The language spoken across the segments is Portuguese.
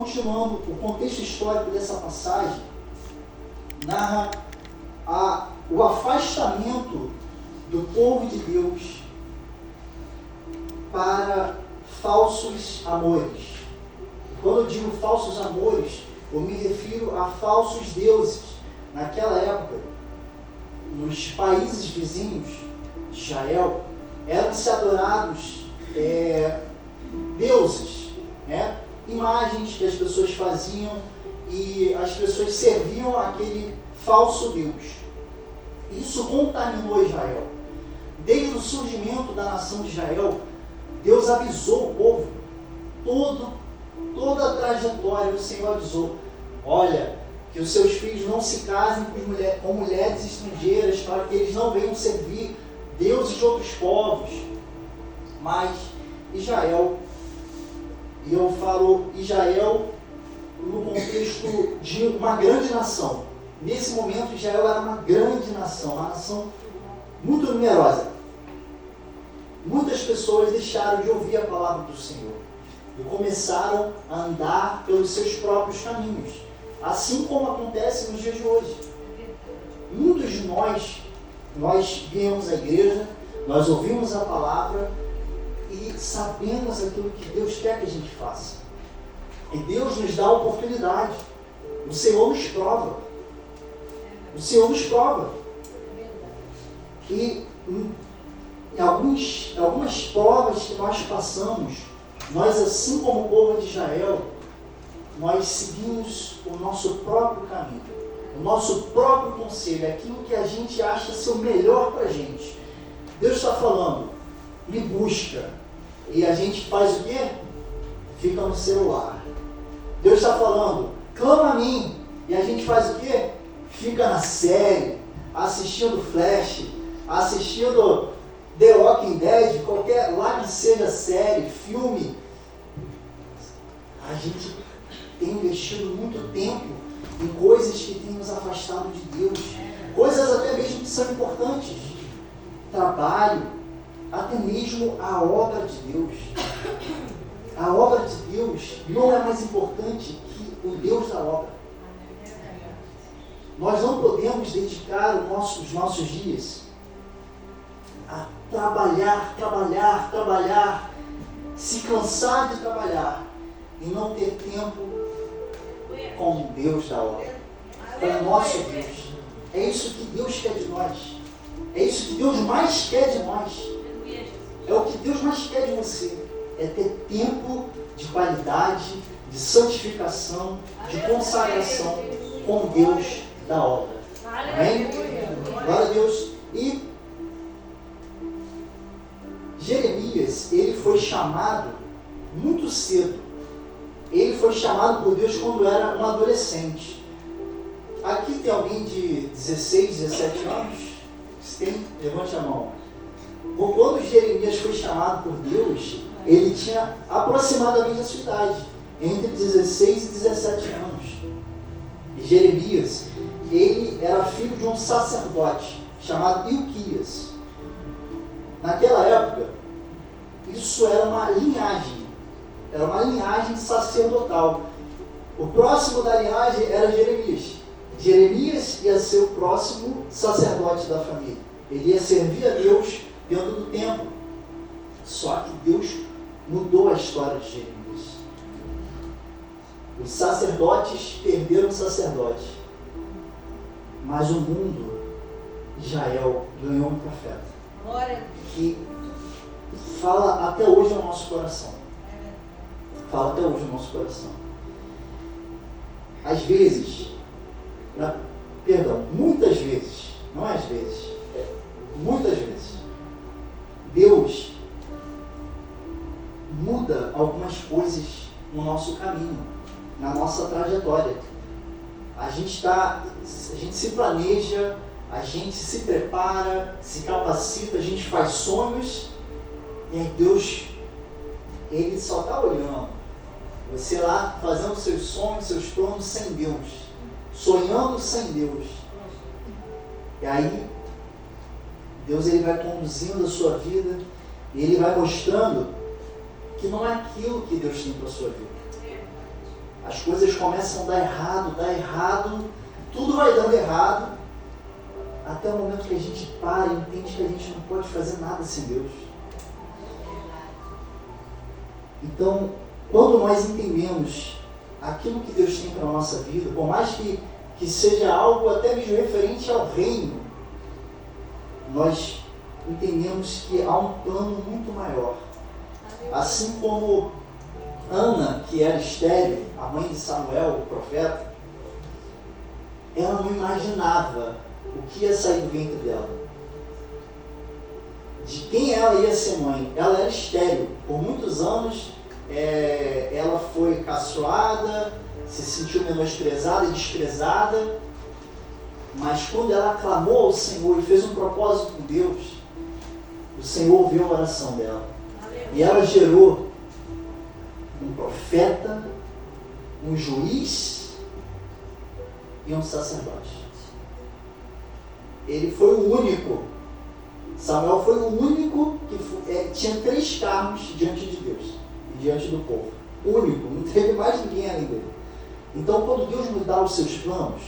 Continuando, o contexto histórico dessa passagem narra o afastamento do povo de Deus para falsos amores. Quando eu digo falsos amores, eu me refiro a falsos deuses. Naquela época, nos países vizinhos de Israel, eram-se adorados deuses, né? Imagens que as pessoas faziam e as pessoas serviam aquele falso Deus. Isso contaminou Israel. Desde o surgimento da nação de Israel, Deus avisou o povo, toda a trajetória, o Senhor avisou: olha, que os seus filhos não se casem com mulheres estrangeiras, para que eles não venham servir deuses de outros povos. Mas Israel, e eu falo Israel no contexto de uma grande nação. Nesse momento, Israel era uma grande nação, uma nação muito numerosa. Muitas pessoas deixaram de ouvir a palavra do Senhor e começaram a andar pelos seus próprios caminhos, assim como acontece nos dias de hoje. Muitos de nós viemos à igreja, nós ouvimos a palavra e sabemos aquilo que Deus quer que a gente faça. E Deus nos dá a oportunidade. O Senhor nos prova. O Senhor nos prova. E em algumas provas que nós passamos, nós, assim como o povo de Israel, nós seguimos o nosso próprio caminho, o nosso próprio conselho, aquilo que a gente acha ser o melhor para a gente. Deus está falando: me busca. E a gente faz o quê? Fica no celular. Deus está falando: clama a mim. E a gente faz o quê? Fica na série, assistindo Flash, assistindo The Walking Dead, qualquer lá que seja série, filme. A gente tem investido muito tempo em coisas que têm nos afastado de Deus. Coisas até mesmo que são importantes. Trabalho, até mesmo a obra de Deus. A obra de Deus não é mais importante que o Deus da obra. Nós não podemos dedicar os nossos dias a trabalhar, se cansar de trabalhar e não ter tempo com o Deus da obra, com o nosso Deus. É isso que Deus quer de nós. É isso que Deus mais quer de nós. É o que Deus mais quer de você. É ter tempo de qualidade, de santificação, de consagração com Deus da obra. Amém? Glória a Deus. E Jeremias, ele foi chamado muito cedo. Ele foi chamado por Deus quando era um adolescente. Aqui tem alguém de 16, 17 anos? Se tem, levante a mão. Quando Jeremias foi chamado por Deus, ele tinha aproximadamente a sua idade, entre 16 e 17 anos. E Jeremias, ele era filho de um sacerdote chamado Ilquias. Naquela época, isso era uma linhagem sacerdotal. O próximo da linhagem era Jeremias. Jeremias ia ser o próximo sacerdote da família. Ele ia servir a Deus dentro do templo. Só que Deus mudou a história de Jeremias. Os sacerdotes perderam o sacerdote, mas o mundo, Israel, ganhou um profeta que fala até hoje no nosso coração. Fala até hoje no nosso coração. Às vezes, muitas vezes, não é às vezes, muitas vezes, Deus muda algumas coisas no nosso caminho, na nossa trajetória. A gente se planeja, a gente se prepara, se capacita, a gente faz sonhos, e aí Deus, Ele só está olhando. Você lá fazendo seus sonhos, seus planos sem Deus, sonhando sem Deus. E aí Deus, ele vai conduzindo a sua vida e Ele vai mostrando que não é aquilo que Deus tem para a sua vida. As coisas começam a dar errado, tudo vai dando errado, até o momento que a gente para e entende que a gente não pode fazer nada sem Deus. Então, quando nós entendemos aquilo que Deus tem para a nossa vida, por mais que seja algo até mesmo referente ao reino, nós entendemos que há um plano muito maior. Assim como Ana, que era estéril, a mãe de Samuel, o profeta, ela não imaginava o que ia sair do ventre dela. De quem ela ia ser mãe. Ela era estéril. Por muitos anos, ela foi caçoada, se sentiu menosprezada e desprezada. Mas quando ela clamou ao Senhor e fez um propósito com Deus, o Senhor ouviu a oração dela. E ela gerou um profeta, um juiz e um sacerdote. Ele foi o único. Samuel foi o único que tinha 3 carros diante de Deus e diante do povo. O único, não teve mais ninguém além dele. Então, quando Deus mudar os seus planos,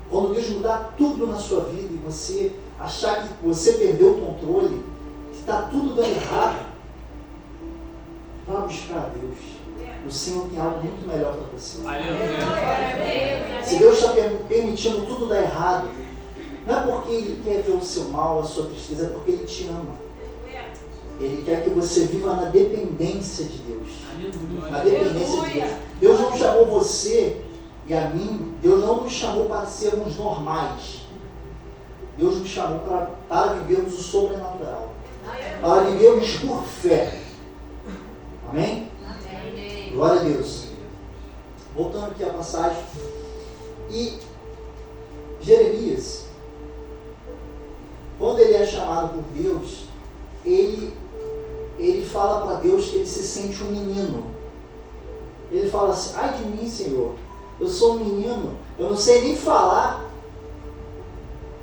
quando Deus mudar tudo na sua vida e você achar que você perdeu o controle, que está tudo dando errado, vá buscar a Deus. O Senhor tem algo muito melhor para você. Se Deus está permitindo tudo dar errado, não é porque Ele quer ver o seu mal, a sua tristeza, é porque Ele te ama. Ele quer que você viva na dependência de Deus. Na dependência de Deus. Deus não chamou você e a mim, Deus não nos chamou para sermos normais. Deus nos chamou para vivermos o sobrenatural. Para vivermos por fé. Amém? Amém? Glória a Deus. Voltando aqui à passagem. E Jeremias, quando ele é chamado por Deus, ele fala para Deus que ele se sente um menino. Ele fala assim: ai de mim, Senhor, eu sou um menino, eu não sei nem falar.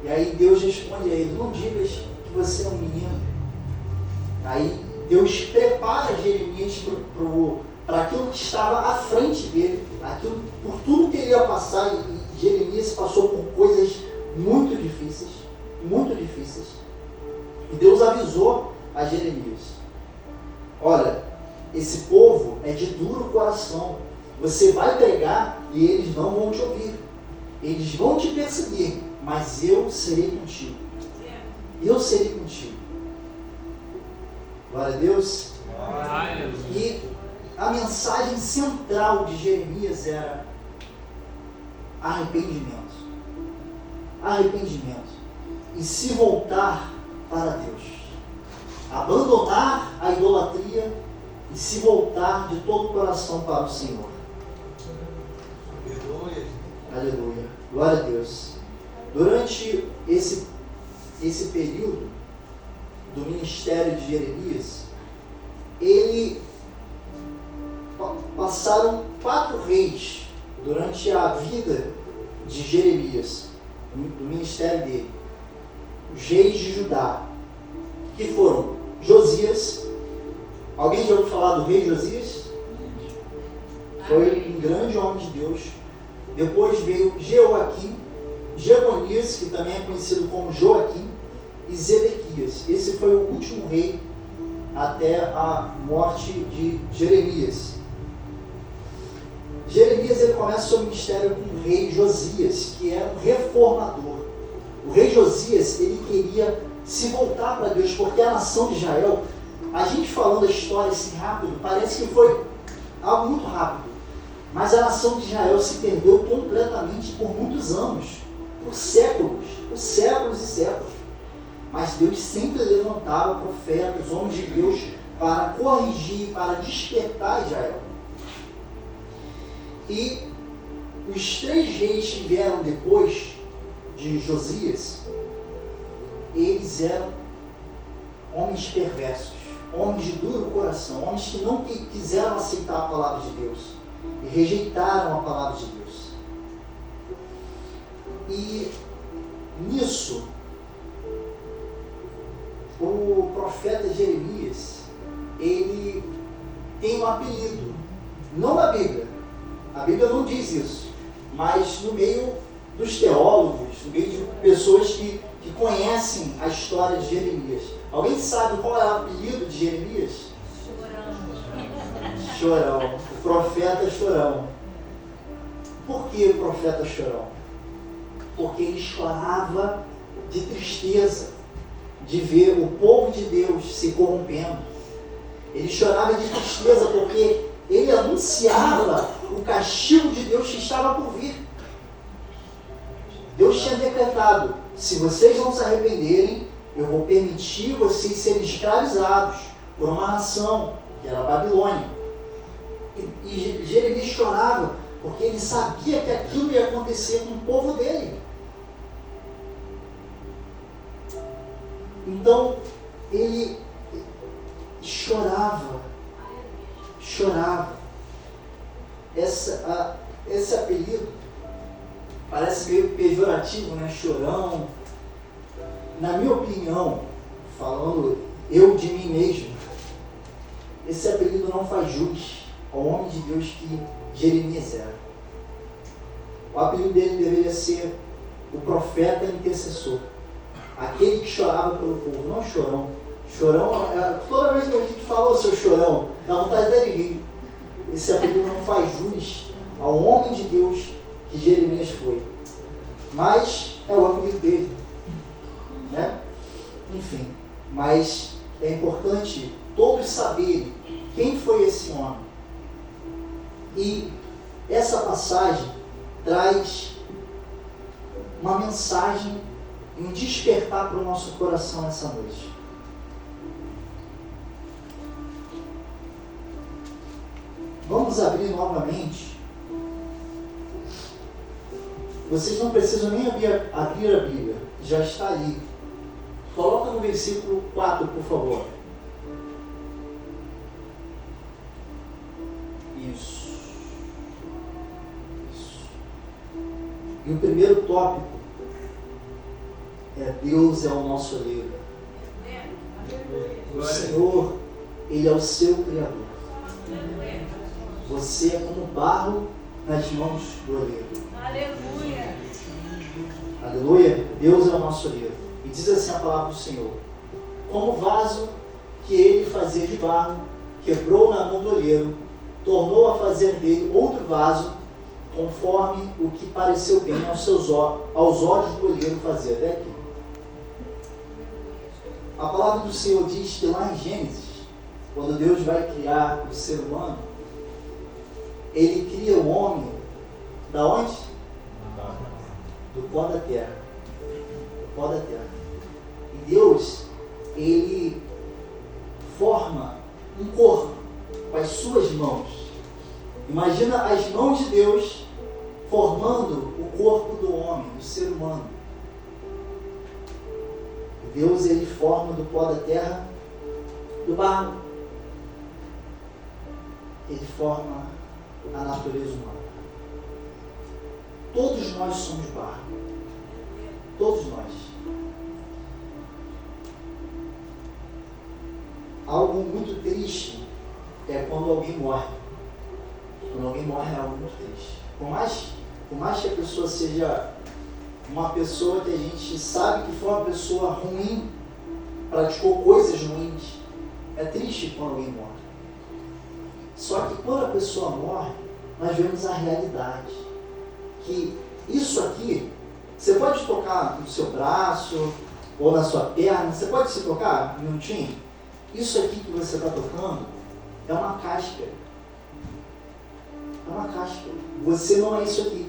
E aí Deus responde a ele: não digas que você é um menino. Aí Deus prepara Jeremias para aquilo que estava à frente dele, por tudo que ele ia passar. E Jeremias passou por coisas muito difíceis, muito difíceis. E Deus avisou a Jeremias: olha, esse povo é de duro coração. Você vai pregar e eles não vão te ouvir. Eles vão te perseguir, mas eu serei contigo. Eu serei contigo. Glória a Deus. E a mensagem central de Jeremias era arrependimento. Arrependimento. E se voltar para Deus. Abandonar a idolatria e se voltar de todo o coração para o Senhor. Aleluia. Aleluia. Glória a Deus. Durante esse período do ministério de Jeremias, passaram 4 reis durante a vida de Jeremias, do ministério dele. Os reis de Judá, que foram Josias. Alguém já ouviu falar do rei Josias? Foi um grande homem de Deus. Depois veio Jeoaquim, Jeconias, que também é conhecido como Joaquim, e Zedequias. Esse foi o último rei até a morte de Jeremias. Jeremias ele começa seu ministério com o rei Josias, que era um reformador. O rei Josias ele queria se voltar para Deus, porque a nação de Israel, a gente falando a história assim rápido, parece que foi algo muito rápido. Mas a nação de Israel se perdeu completamente por muitos anos, por séculos e séculos. Mas Deus sempre levantava profetas, homens de Deus, para corrigir, para despertar Israel. E os 3 reis que vieram depois de Josias, eles eram homens perversos, homens de duro coração, homens que não quiseram aceitar a palavra de Deus e rejeitaram a palavra de Deus. E nisso, o profeta Jeremias, ele tem um apelido, não na Bíblia, Bíblia não diz isso, mas no meio dos teólogos, no meio de pessoas que conhecem a história de Jeremias. Alguém sabe qual é o apelido de Jeremias? Chorão. O profeta chorão. Por que o profeta chorão? Porque ele chorava de tristeza de ver o povo de Deus se corrompendo. Ele chorava de tristeza porque ele anunciava o castigo de Deus que estava por vir. Deus tinha decretado: se vocês não se arrependerem, eu vou permitir vocês serem escravizados por uma nação, que era a Babilônia. E Jeremias chorava porque ele sabia que aquilo ia acontecer com o povo dele. Então, ele chorava. Esse apelido parece meio pejorativo, né? Chorão. Na minha opinião, falando eu de mim mesmo, esse apelido não faz jus ao homem de Deus que Jeremias era. O apelido dele deveria ser o profeta intercessor. Aquele que chorava pelo povo, não chorão. Chorão, toda vez que a gente fala o seu chorão, dá vontade de rir. Esse apelido não faz jus ao homem de Deus que Jeremias foi. Mas é o apelido dele, né? Enfim, mas é importante todos saberem quem foi esse homem. E essa passagem traz uma mensagem, um despertar para o nosso coração nessa noite. Vamos abrir novamente. Vocês não precisam nem abrir a Bíblia, já está ali. Coloca no versículo 4, por favor. Isso. E o primeiro tópico é: Deus é o nosso oleiro. O Senhor, Ele é o seu Criador. Você é como barro nas mãos do oleiro. Aleluia! Aleluia! Deus é o nosso oleiro. E diz assim a palavra do Senhor: como vaso que ele fazia de barro, quebrou na mão do oleiro, tornou a fazer dele outro vaso, conforme o que pareceu bem aos olhos do olheiro fazer. Até aqui. A palavra do Senhor diz que lá em Gênesis, quando Deus vai criar o ser humano, Ele cria o homem da onde? Do pó da terra. Do pó da terra. E Deus, Ele forma um corpo com as suas mãos. Imagina as mãos de Deus formando o corpo do homem, do ser humano. Deus, Ele forma do pó da terra, do barro. Ele forma a natureza humana. Todos nós somos barro. Todos nós. Algo muito triste é quando alguém morre. Quando alguém morre é algo muito triste. Por mais que a pessoa seja uma pessoa que a gente sabe que foi uma pessoa ruim, praticou coisas ruins, é triste quando alguém morre. Só que quando a pessoa morre, nós vemos a realidade. Que isso aqui, você pode tocar no seu braço ou na sua perna, você pode se tocar um minutinho? Isso aqui que você está tocando é uma casca. É uma casca. Você não é isso aqui.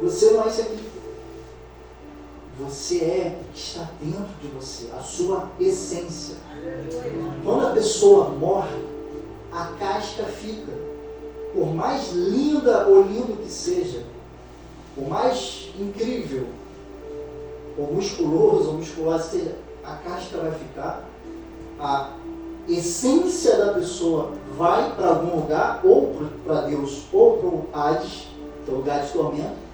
Você não é isso aqui. Você é o que está dentro de você, a sua essência. Quando a pessoa morre, a casca fica. Por mais linda ou lindo que seja, por mais incrível, ou musculoso ou musculosa que seja, a casca vai ficar. A essência da pessoa vai para algum lugar, ou para Deus, ou para o Hades, que é o lugar de tormento.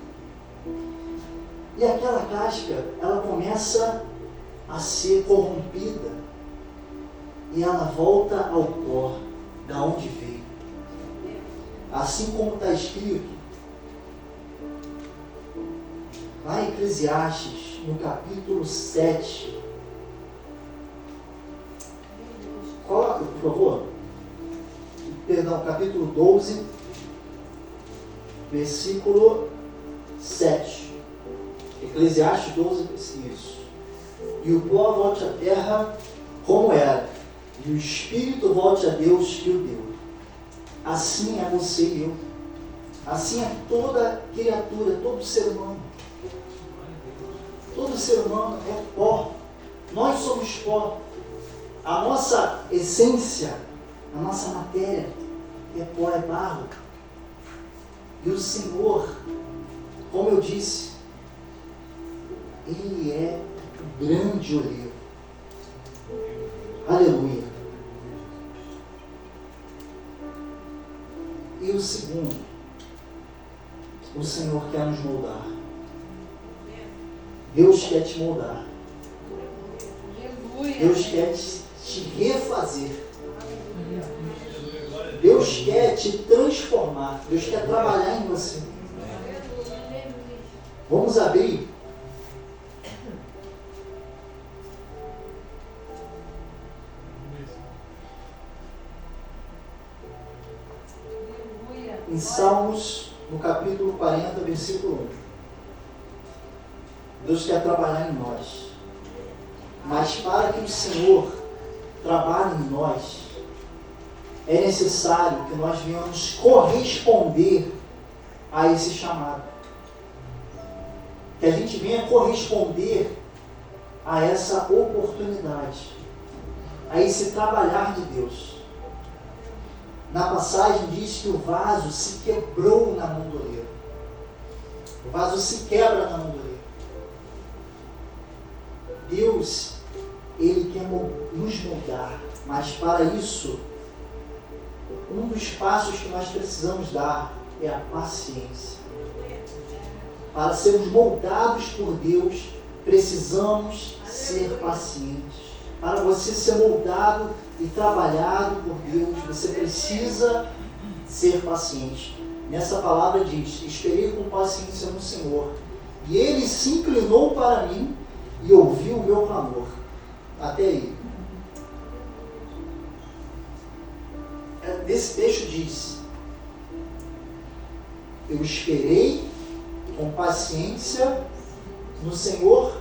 E aquela casca, ela começa a ser corrompida. E ela volta ao pó, da onde veio. Assim como está escrito lá em Eclesiastes, no capítulo 7. Coloca, por favor. Perdão, capítulo 12, versículo 7. Eclesiastes 12, isso. E o pó volte à terra como era, e o espírito volte a Deus que o deu. Assim é você e eu. Assim é toda criatura, todo ser humano. Todo ser humano é pó. Nós somos pó. A nossa essência, a nossa matéria é pó, é barro. E o Senhor, como eu disse, Ele é o grande oleiro. Aleluia. E o segundo, o Senhor quer nos moldar. Deus quer te moldar. Deus quer te refazer. Deus quer te transformar. Deus quer trabalhar em você. Vamos abrir em Salmos, no capítulo 40, versículo 1. Deus quer trabalhar em nós. Mas para que o Senhor trabalhe em nós, é necessário que nós venhamos corresponder a esse chamado. Que a gente venha corresponder a essa oportunidade, a esse trabalhar de Deus. Na passagem diz que o vaso se quebrou na mão do oleiro. O vaso se quebra na mão do oleiro. Deus, Ele quer nos moldar, mas para isso, um dos passos que nós precisamos dar é a paciência. Para sermos moldados por Deus, precisamos ser pacientes. Para você ser moldado e trabalhado por Deus, você precisa ser paciente. Nessa palavra diz: esperei com paciência no Senhor, e Ele se inclinou para mim e ouviu o meu clamor. Até aí. Nesse texto diz: eu esperei com paciência no Senhor,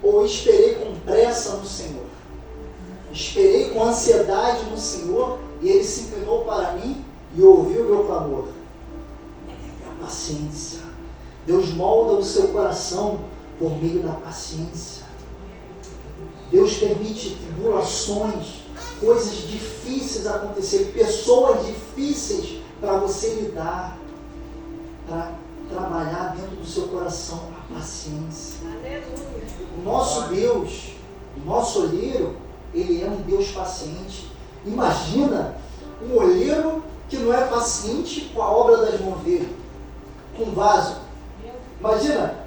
ou esperei com pressa no Senhor? Esperei com ansiedade no Senhor, e Ele se inclinou para mim e ouviu o meu clamor. É a paciência. Deus molda o seu coração por meio da paciência. Deus permite tribulações, coisas difíceis acontecerem, pessoas difíceis para você lidar, para trabalhar dentro do seu coração a paciência. Aleluia. O nosso Deus, o nosso olheiro, Ele é um Deus paciente. Imagina um olheiro que não é paciente com a obra das mãos dele, com um vaso. Imagina,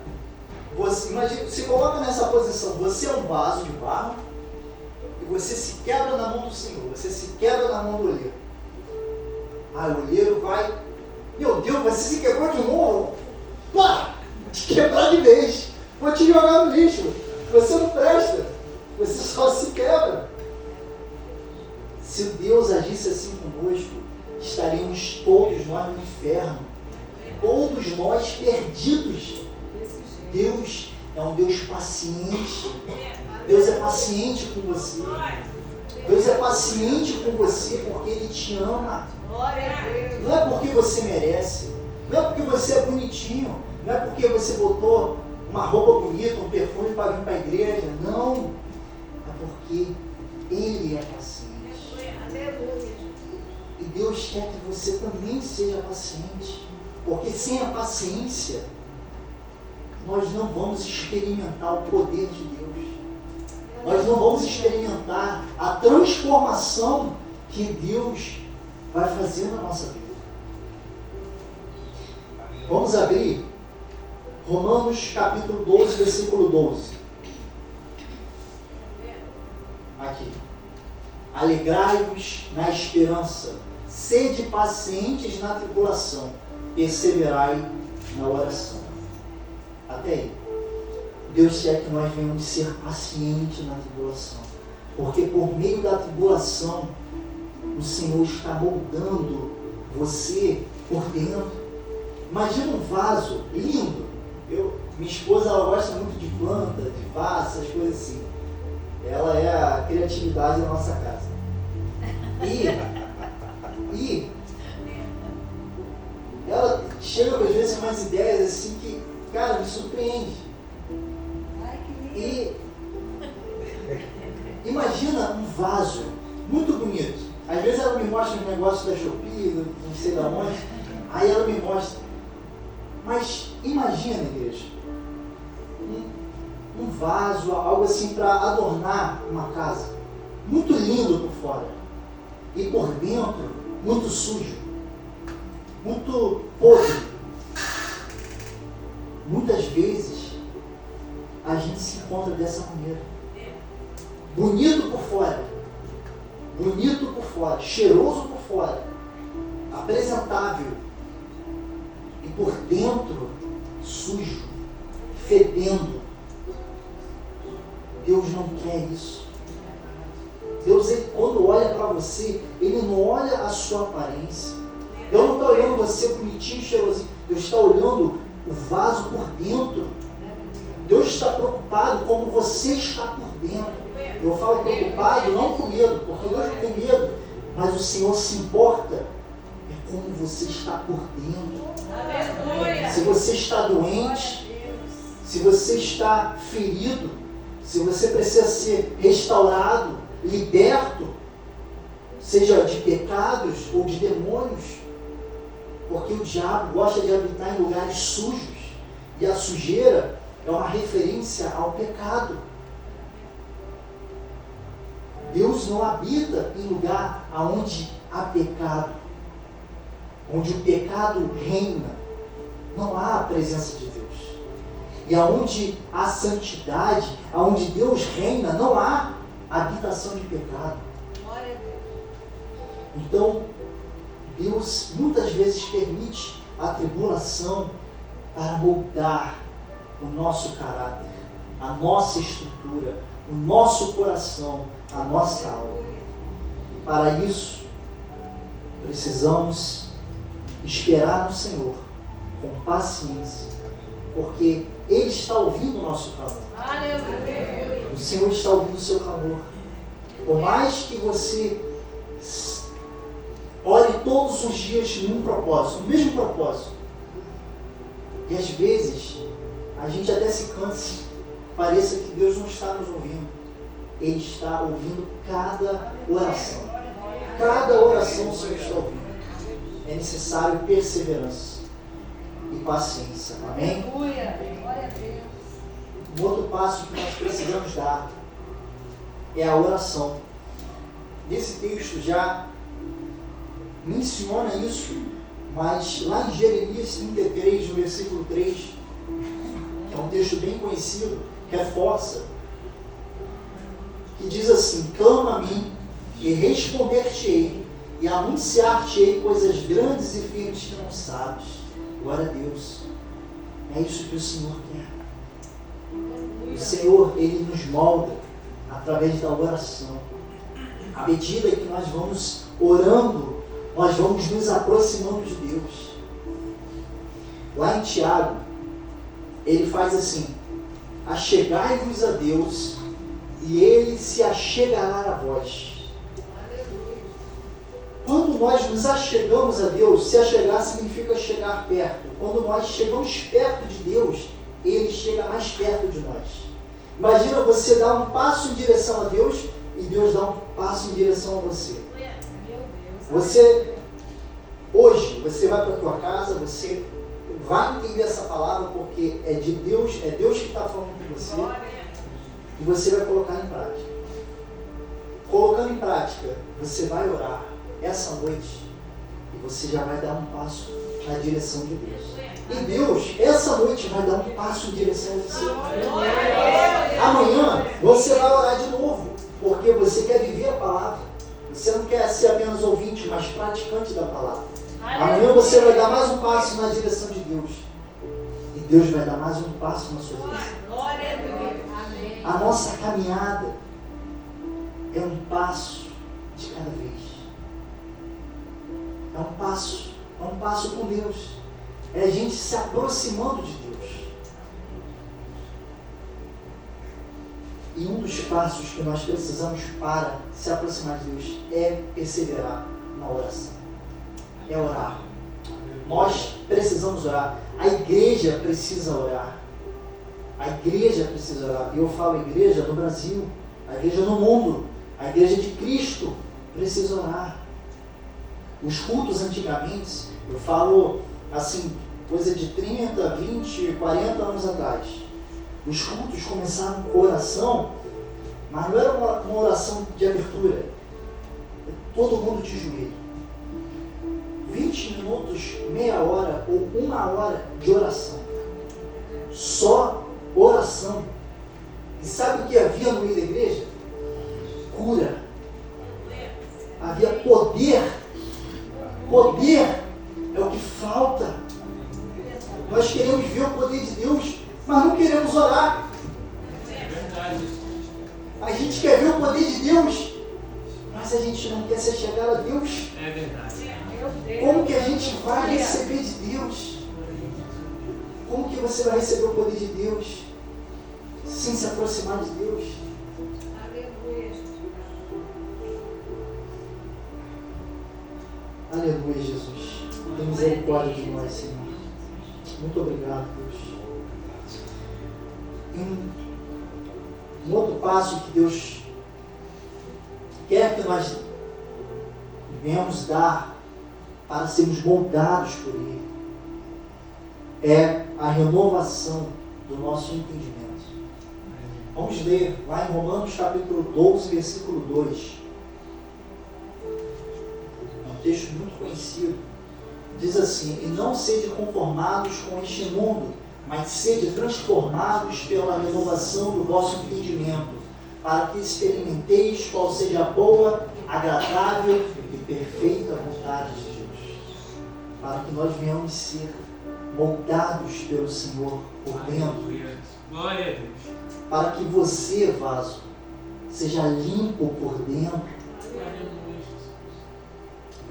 se coloca nessa posição, você é um vaso de barro e você se quebra na mão do Senhor, você se quebra na mão do olheiro. Aí o olheiro vai, meu Deus, você se quebrou de novo? Pá, te quebrar de vez, vou te jogar no lixo, você não presta, você só se quebra. Se Deus agisse assim conosco, estaríamos todos nós no inferno, todos nós perdidos. Deus é um Deus paciente. Deus é paciente com você. Deus é paciente com você porque Ele te ama. Não é porque você merece, não é porque você é bonitinho, não é porque você botou uma roupa bonita, um perfume para vir para a igreja. Não, é porque Ele é paciente. E Deus quer que você também seja paciente, porque sem a paciência nós não vamos experimentar o poder de Deus. Nós não vamos experimentar a transformação que Deus vai fazer na nossa vida. Vamos abrir Romanos capítulo 12, versículo 12. Aqui. Alegrai-vos na esperança, sede pacientes na tribulação, perseverai na oração. Até aí. Deus quer que nós venhamos ser pacientes na tribulação. Porque por meio da tribulação, o Senhor está moldando você por dentro. Imagina um vaso lindo. Minha esposa, ela gosta muito de planta, de vaso, essas coisas assim. Ela é a criatividade da nossa casa. E ela chega às vezes com umas ideias assim que, cara, me surpreende. E imagina um vaso muito bonito. Às vezes ela me mostra um negócio da Shopee, não sei da onde. Aí ela me mostra. Mas imagina, igreja, um vaso, algo assim para adornar uma casa. Muito lindo por fora. E por dentro, muito sujo. Muito podre. Muitas vezes, a gente se encontra dessa maneira. Bonito por fora, cheiroso por fora, apresentável, e por dentro, sujo, fedendo. Deus não quer isso. Deus, quando olha para você, Ele não olha a sua aparência. Deus não está olhando você bonitinho, cheirosinho. Deus está olhando o vaso por dentro. Deus está preocupado como você está por dentro. Eu falo preocupado não com medo, porque Deus não tem medo, mas o Senhor se importa é como você está por dentro. Aleluia. Se você está doente, se você está ferido, se você precisa ser restaurado, liberto, seja de pecados ou de demônios, porque o diabo gosta de habitar em lugares sujos, e a sujeira é uma referência ao pecado. Deus não habita em lugar onde há pecado, onde o pecado reina. Não há a presença de Deus. E aonde há santidade, aonde Deus reina, não há habitação de pecado. Então, Deus muitas vezes permite a tribulação para moldar o nosso caráter, a nossa estrutura, o nosso coração, a nossa alma. Para isso, precisamos esperar no Senhor com paciência, porque Ele está ouvindo o nosso clamor. O Senhor está ouvindo o seu clamor. Por mais que você ore todos os dias num propósito, no mesmo propósito, e às vezes a gente até se cansa, pareça que Deus não está nos ouvindo. Ele está ouvindo cada oração. Cada oração o Senhor está ouvindo. É necessário perseverança e paciência. Amém? Um outro passo que nós precisamos dar é a oração. Esse texto já menciona isso, mas lá em Jeremias 33, no versículo 3, que é um texto bem conhecido, reforça, que diz assim: clama a mim e responder-te-ei e anunciar-te-ei coisas grandes e firmes que não sabes. Glória a Deus. É isso que o Senhor quer. O Senhor, Ele nos molda através da oração. À medida que nós vamos orando, nós vamos nos aproximando de Deus. Lá em Tiago, ele faz assim: achegai-vos a Deus e Ele se achegará a vós. Quando nós nos achegamos a Deus, se achegar significa chegar perto. Quando nós chegamos perto de Deus, Ele chega mais perto de nós. Imagina você dar um passo em direção a Deus e Deus dá um passo em direção a você. Hoje, você vai para a tua casa, você vai entender essa palavra porque é de Deus, é Deus que está falando com você, e você vai colocar em prática. Colocando em prática, você vai orar essa noite e você já vai dar um passo na direção de Deus. E Deus, essa noite, vai dar um passo em direção a você. Amanhã, você vai orar de novo, porque você quer viver a palavra. Você Você não quer ser apenas ouvinte, mas praticante da palavra. Amanhã você vai dar mais um passo na direção de Deus. E Deus vai dar mais um passo na sua direção. Glória a Deus. A nossa caminhada é um passo de cada vez. É um passo com Deus. É a gente se aproximando de Deus. E um dos passos que nós precisamos para se aproximar de Deus é perseverar na oração. É orar. Nós precisamos orar. A igreja precisa orar. A igreja precisa orar. E eu falo igreja no Brasil, a igreja no mundo, a igreja de Cristo precisa orar. Os cultos antigamente, eu falo assim, coisa de 30, 20, 40 anos atrás. Os cultos começaram com oração, mas não era uma oração de abertura. Todo mundo de joelho. 20 minutos, meia hora ou uma hora de oração. Só oração. E sabe o que havia no meio da igreja? Cura. Havia poder. Poder é o que falta. Nós queremos ver o poder de Deus, mas não queremos orar. A gente quer ver o poder de Deus, mas a gente não quer se chegar a Deus. É verdade. Como que a gente vai receber de Deus? Como que você vai receber o poder de Deus sem se aproximar de Deus? Aleluia, Jesus. Tem misericórdia de nós, Senhor. Muito obrigado, Deus. Um outro passo que Deus quer que nós venhamos dar para sermos moldados por Ele é a renovação do nosso entendimento. Vamos ler lá em Romanos capítulo 12, versículo 2. É um texto muito conhecido. Diz assim: e não sede conformados com este mundo, mas sede transformados pela renovação do vosso entendimento, para que experimenteis qual seja a boa, agradável e perfeita vontade de Deus. Para que nós venhamos ser moldados pelo Senhor por dentro. Glória a Deus. Para que você, vaso, seja limpo por dentro.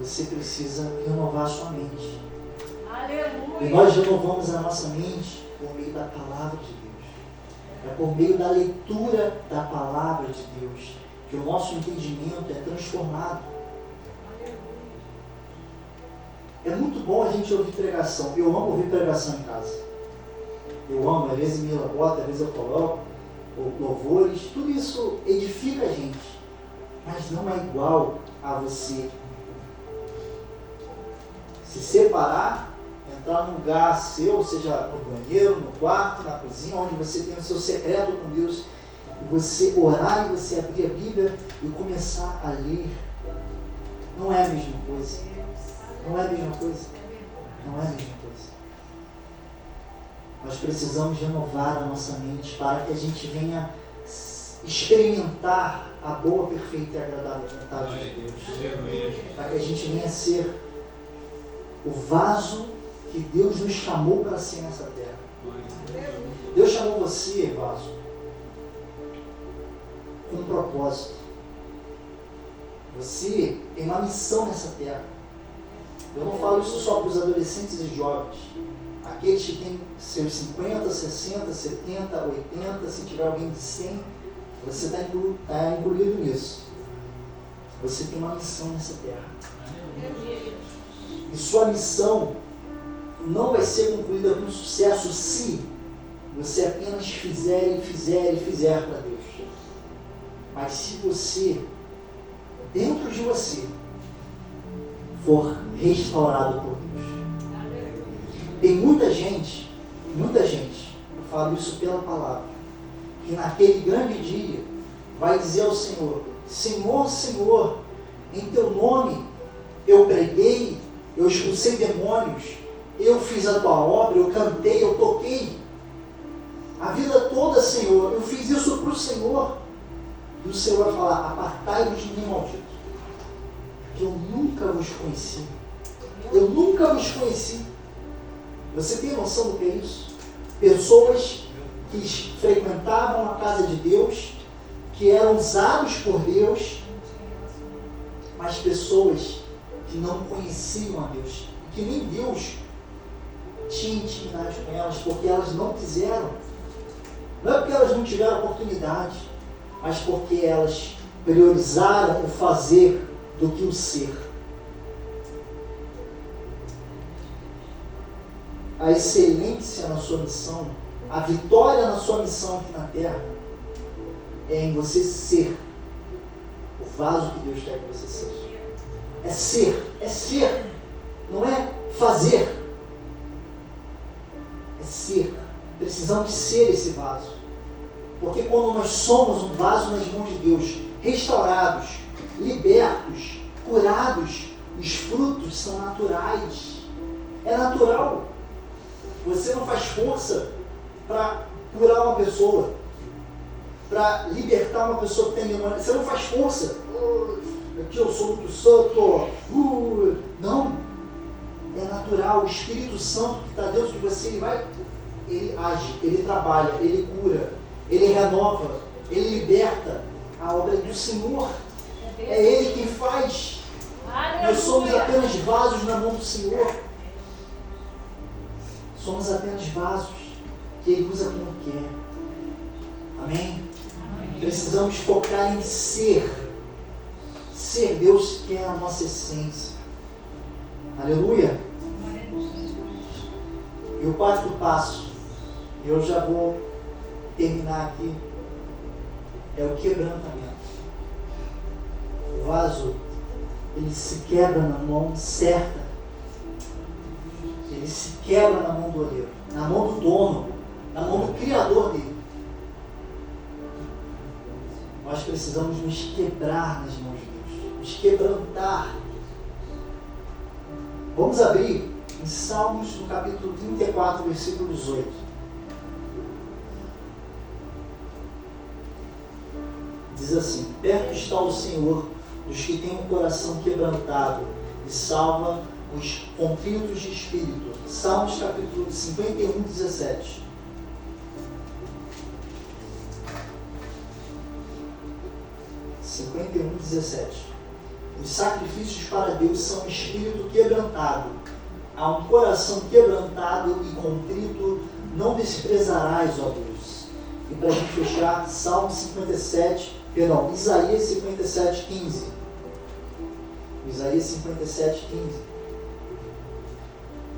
Você precisa renovar a sua mente. Aleluia. E nós renovamos a nossa mente por meio da palavra de Deus. É por meio da leitura da palavra de Deus que o nosso entendimento é transformado. É muito bom a gente ouvir pregação. Eu amo ouvir pregação em casa. Eu amo, às vezes Mila bota, às vezes eu coloco, ou louvores, tudo isso edifica a gente. Mas não é igual a você se separar, entrar num lugar seu, seja no banheiro, no quarto, na cozinha, onde você tem o seu secreto com Deus, e você orar e você abrir a Bíblia e começar a ler. Não é a mesma coisa. Não é a mesma coisa. Não é a mesma coisa. Nós precisamos renovar a nossa mente para que a gente venha experimentar a boa, perfeita e agradável vontade de Deus. Para que a gente venha ser o vaso que Deus nos chamou para ser nessa terra. Deus chamou você, vaso, com um propósito. Você tem uma missão nessa terra. Eu não falo isso só para os adolescentes e jovens. Aqueles que têm seus 50, 60, 70, 80, se tiver alguém de 100, você está incluído nisso. Você tem uma missão nessa terra. E sua missão não vai ser concluída com sucesso se você apenas fizer para Deus. Mas se você, dentro de você, for restaurado por Deus. Tem muita gente, eu falo isso pela palavra, que naquele grande dia vai dizer ao Senhor: Senhor, Senhor, em teu nome eu preguei, eu expulsei demônios, eu fiz a tua obra, eu cantei, eu toquei. A vida toda, Senhor, eu fiz isso para o Senhor. E o Senhor vai falar: apartai-vos de mim, maldito. que eu nunca vos conheci. Eu nunca vos conheci. Você tem noção do que é isso? Pessoas que frequentavam a casa de Deus, que eram usados por Deus, mas pessoas que não conheciam a Deus, que nem Deus tinha intimidade com elas, porque elas não quiseram. Não é porque elas não tiveram oportunidade, mas porque elas priorizaram o fazer do que o ser. A excelência na sua missão, a vitória na sua missão aqui na terra, é em você ser o vaso que Deus quer que você seja. É ser, não é fazer. É ser. Precisamos ser esse vaso. Porque quando nós somos um vaso nas mãos de Deus, restaurados, libertos, curados, os frutos são naturais. É natural. Você não faz força para curar uma pessoa, para libertar uma pessoa que tem demônio. Você não faz força. Aqui eu sou muito santo. Não. É natural. O Espírito Santo que está dentro de você, ele age, ele trabalha, ele cura, ele renova, ele liberta. A obra do Senhor. É Ele quem faz. Nós somos apenas vasos na mão do Senhor. Somos apenas vasos que Ele usa como quer. Amém? Precisamos focar em ser. Ser. Deus quer a nossa essência. Aleluia. E o quarto passo, eu já vou terminar aqui, é o quebrantamento. O vaso, ele se quebra na mão certa. Ele se quebra na mão do oleiro, na mão do dono, na mão do Criador dele. Nós precisamos nos quebrar nas mãos de Deus, nos quebrantar. Vamos abrir em Salmos, no capítulo 34, versículo 18. Diz assim: perto está o Senhor dos que têm um coração quebrantado e salva os contritos de espírito. Salmos capítulo 51, 17. Os sacrifícios para Deus são um espírito quebrantado. A um coração quebrantado e contrito não desprezarás, ó Deus. E para a gente fechar, Isaías 57, 15. Isaías 57, 15.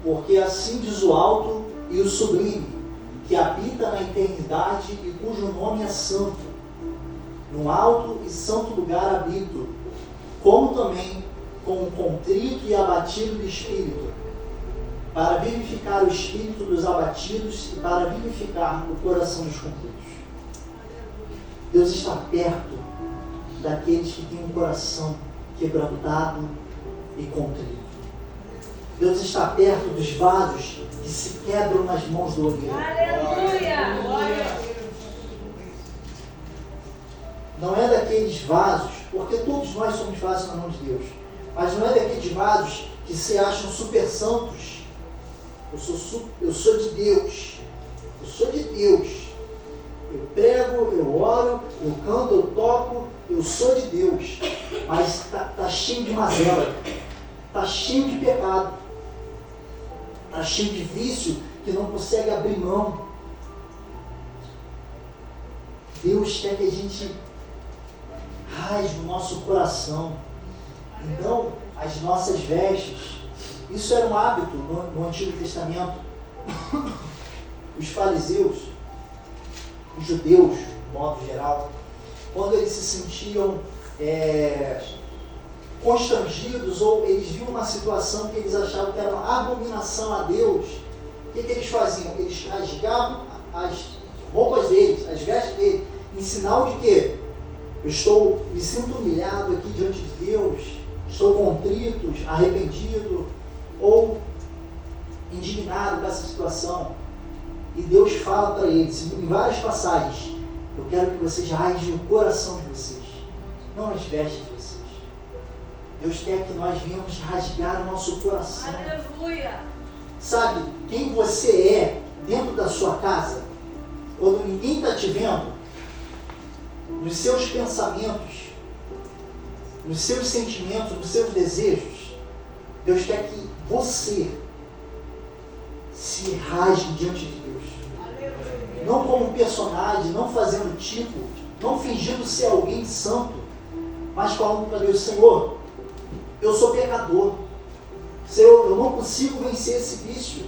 Porque assim diz o alto e o sublime, que habita na eternidade e cujo nome é santo. No alto e santo lugar habito, como também com o contrito e abatido de espírito, para vivificar o espírito dos abatidos e para vivificar o coração dos contritos. Deus está perto daqueles que têm um coração quebrantado e contrito. Deus está perto dos vasos que se quebram nas mãos do oleiro. Aleluia! Glória! Não é daqueles vasos, porque todos nós somos vasos na mão de Deus, mas não é daqueles vasos que se acham super santos. Eu sou de Deus. Eu sou de Deus. Eu prego, eu oro, eu canto, eu toco, eu sou de Deus. Mas está cheio de mazela, está cheio de pecado, está cheio de vício que não consegue abrir mão. Deus quer que a gente rasgue o nosso coração. Então, as nossas vestes, isso era um hábito no Antigo Testamento. Os fariseus, os judeus, de modo geral, quando eles se sentiam constrangidos ou eles viam uma situação que eles achavam que era uma abominação a Deus, o que eles faziam? Eles rasgavam as roupas deles, as vestes deles, em sinal de que eu me sinto humilhado aqui diante de Deus, estou contrito, arrependido ou indignado com essa situação. E Deus fala para eles, em várias passagens: eu quero que vocês rasguem o coração de vocês, não as vestes de vocês. Deus quer que nós venhamos rasgar o nosso coração. Aleluia. Sabe, quem você é dentro da sua casa, quando ninguém está te vendo, nos seus pensamentos, nos seus sentimentos, nos seus desejos, Deus quer que você se rasgue diante de Deus. Aleluia. Não como um personagem, não fazendo tipo, não fingindo ser alguém santo, mas falando para Deus: Senhor, eu sou pecador. Senhor, eu não consigo vencer esse vício.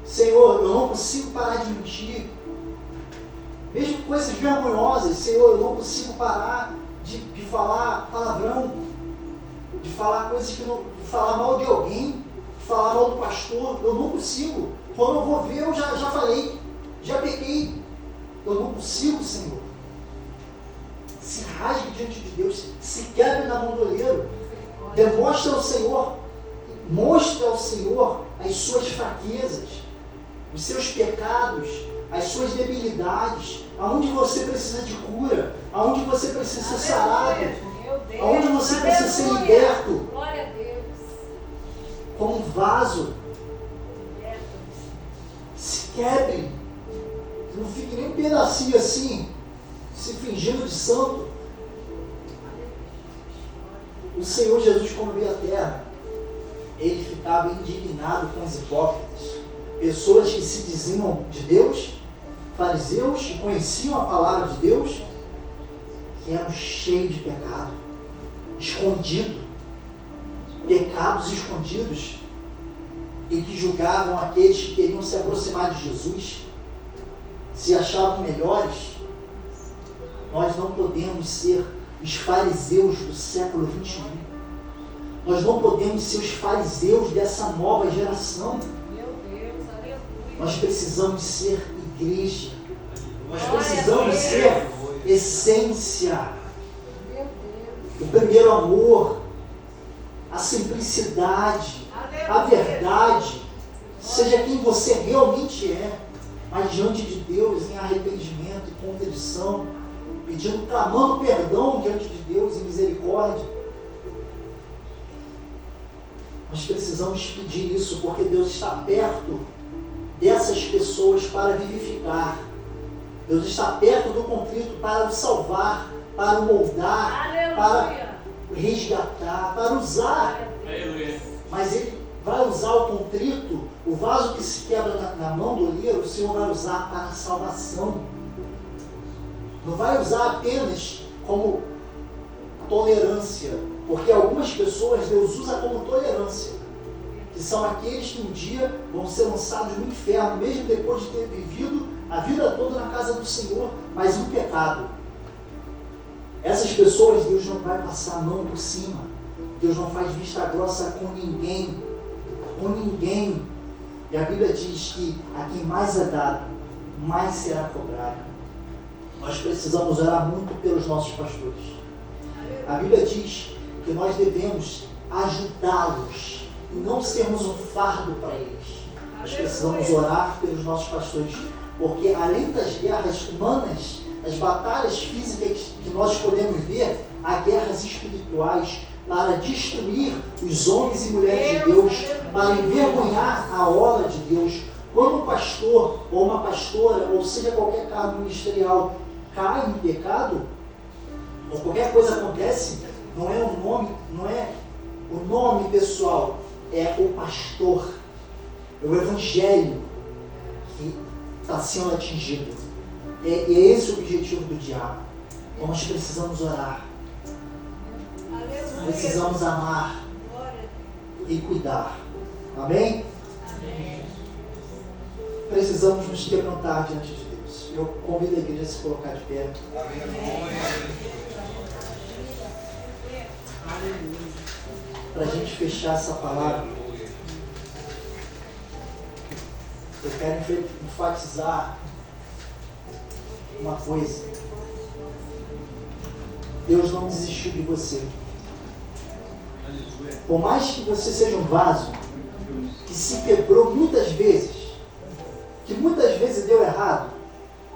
Senhor, eu não consigo parar de mentir. Mesmo coisas vergonhosas, Senhor, eu não consigo parar de falar palavrão, de falar coisas que não, de falar mal de alguém, de falar mal do pastor. Eu não consigo. Quando eu vou ver, eu já falei, já pequei. Eu não consigo, Senhor. Se rasgue diante de Deus, se quebre na mão do oleiro. Demonstra ao Senhor, mostra ao Senhor as suas fraquezas, os seus pecados, as suas debilidades, aonde você precisa de cura, aonde você precisa ser sarado, aonde você precisa ser liberto, Glória a Deus. como um vaso. Se quebre, não fique nem um pedacinho assim, se fingindo de santo. O Senhor Jesus, quando veio à terra, ele ficava indignado com os hipócritas, pessoas que se diziam de Deus, fariseus, que conheciam a palavra de Deus, que eram cheios de pecado, escondido, pecados escondidos, e que julgavam aqueles que queriam se aproximar de Jesus, se achavam melhores. Nós não podemos ser os fariseus do século 21. Nós não podemos ser os fariseus dessa nova geração. Meu Deus, aleluia. Nós precisamos ser igreja. Nós Glória a precisamos Deus. ser essência. Meu Deus. O primeiro amor, a simplicidade, a verdade. Seja quem você realmente é, mas diante de Deus, em arrependimento e contrição, pedindo, clamando perdão diante de Deus em misericórdia. Nós precisamos pedir isso, porque Deus está perto dessas pessoas para vivificar. Deus está perto do contrito para o salvar, para o moldar, para Aleluia. resgatar, para usar. Aleluia. Mas Ele vai usar o contrito, o vaso que se quebra na mão do oleiro, o Senhor vai usar para a salvação. Não vai usar apenas como tolerância, porque algumas pessoas Deus usa como tolerância, que são aqueles que um dia vão ser lançados no inferno, mesmo depois de ter vivido a vida toda na casa do Senhor, mas em pecado. Essas pessoas Deus não vai passar a mão por cima. Deus não faz vista grossa com ninguém. Com ninguém. E a Bíblia diz que a quem mais é dado, mais será cobrado. Nós precisamos orar muito pelos nossos pastores. A Bíblia diz que nós devemos ajudá-los e não sermos um fardo para eles. Nós precisamos orar pelos nossos pastores, porque além das guerras humanas, das batalhas físicas que nós podemos ver, há guerras espirituais para destruir os homens e mulheres de Deus, para envergonhar a obra de Deus. Quando um pastor ou uma pastora, ou seja qualquer cargo ministerial, cai em pecado, ou qualquer coisa acontece, não é o nome pessoal, é o pastor, é o evangelho que está sendo atingido. É esse o objetivo do diabo. Então nós precisamos orar, Aleluia. precisamos amar Glória a Deus. e cuidar. Amém? Amém. Precisamos nos quebrantar diante de Deus. Eu convido a igreja a se colocar de pé. Para a gente fechar essa palavra, eu quero enfatizar uma coisa. Deus não desistiu de você. Por mais que você seja um vaso que se quebrou muitas vezes, que muitas vezes deu errado,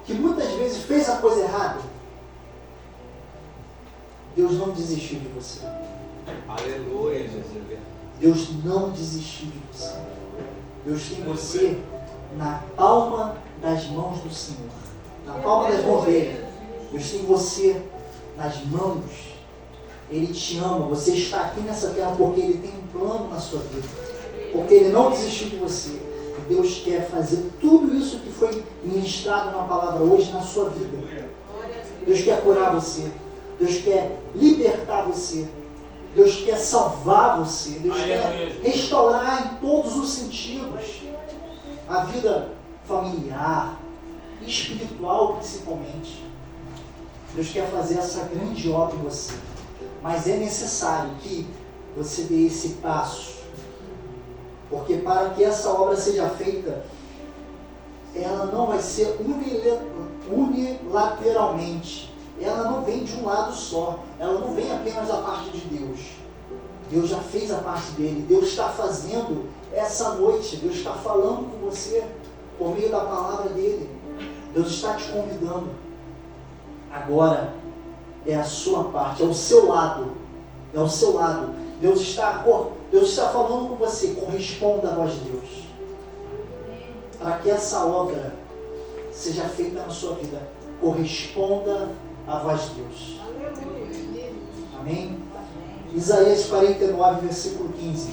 que muitas vezes fez a coisa errada, Deus não desistiu de você. Aleluia, Jesus. Deus não desistiu de você. Deus tem você na palma das mãos do Senhor. Na palma das mãos dele. Deus tem você nas mãos. Ele te ama. Você está aqui nessa terra porque Ele tem um plano na sua vida. Porque Ele não desistiu de você. E Deus quer fazer tudo isso que foi ministrado na palavra hoje na sua vida. Deus quer curar você. Deus quer libertar você. Deus quer salvar você. Deus quer restaurar em todos os sentidos. A vida familiar, espiritual principalmente. Deus quer fazer essa grande obra em você. Mas é necessário que você dê esse passo. Porque para que essa obra seja feita, ela não vai ser unilateralmente. Ela não vem de um lado só. Ela não vem apenas da parte de Deus. Deus já fez a parte dele. Deus está fazendo essa noite. Deus está falando com você por meio da palavra dele. Deus está te convidando. Agora é a sua parte, é o seu lado. É o seu lado. Deus está falando com você. Corresponda à voz de Deus. Para que essa obra seja feita na sua vida, corresponda à voz de Deus. Amém? Isaías 49, versículo 15.